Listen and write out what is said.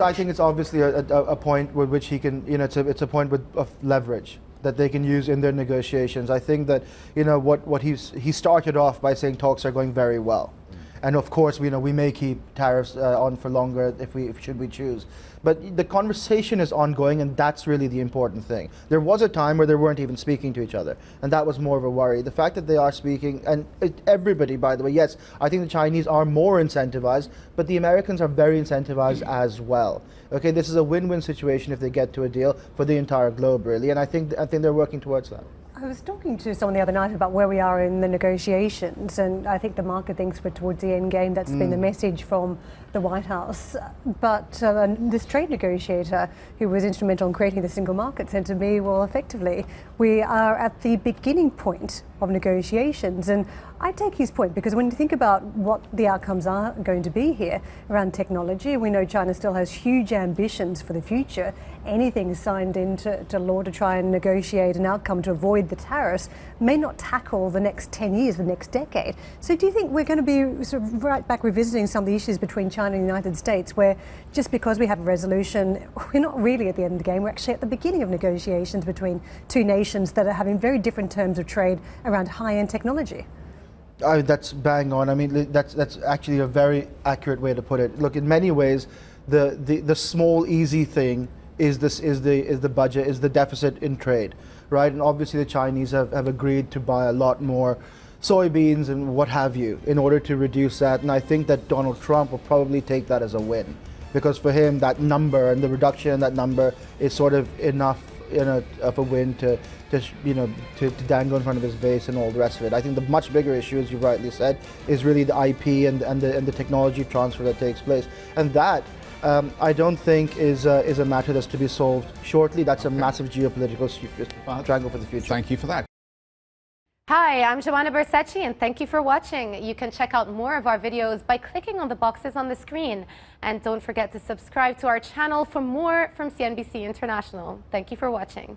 I think it's obviously a point with which he can, it's a point of leverage that they can use in their negotiations. I think that, what he started off by saying talks are going very well. And of course, we may keep tariffs on for longer should we choose. But the conversation is ongoing, and that's really the important thing. There was a time where they weren't even speaking to each other, and that was more of a worry. The fact that they are speaking, and everybody, by the way, yes, I think the Chinese are more incentivized, but the Americans are very incentivized as well. Okay, this is a win-win situation if they get to a deal for the entire globe, really, and I think they're working towards that. I was talking to someone the other night about where we are in the negotiations, and I think the market thinks we're towards the end game. That's been the message from the White House. But this trade negotiator who was instrumental in creating the single market said to me, well, effectively, we are at the beginning point of negotiations. And I take his point, because when you think about what the outcomes are going to be here around technology, we know China still has huge ambitions for the future. Anything signed into law to try and negotiate an outcome to avoid the tariffs may not tackle the next 10 years, the next decade. So do you think we're going to be sort of right back revisiting some of the issues between China and the United States, where just because we have a resolution, we're not really at the end of the game, we're actually at the beginning of negotiations between two nations that are having very different terms of trade around high-end technology? That's bang on. I mean, that's actually a very accurate way to put it. Look, in many ways, the small easy thing is the budget, is the deficit in trade, right? And obviously the Chinese have agreed to buy a lot more soybeans and what have you in order to reduce that. And I think that Donald Trump will probably take that as a win, because for him that number and the reduction in that number is sort of enough of a win to dangle in front of his base and all the rest of it. I think the much bigger issue, as you rightly said, is really the IP and the technology transfer that takes place, and that I don't think is a matter that's to be solved shortly. That's a massive geopolitical triangle for the future. Thank you for that. Hi, I'm Joanna Bersecci, and thank you for watching. You can check out more of our videos by clicking on the boxes on the screen. And don't forget to subscribe to our channel for more from CNBC International. Thank you for watching.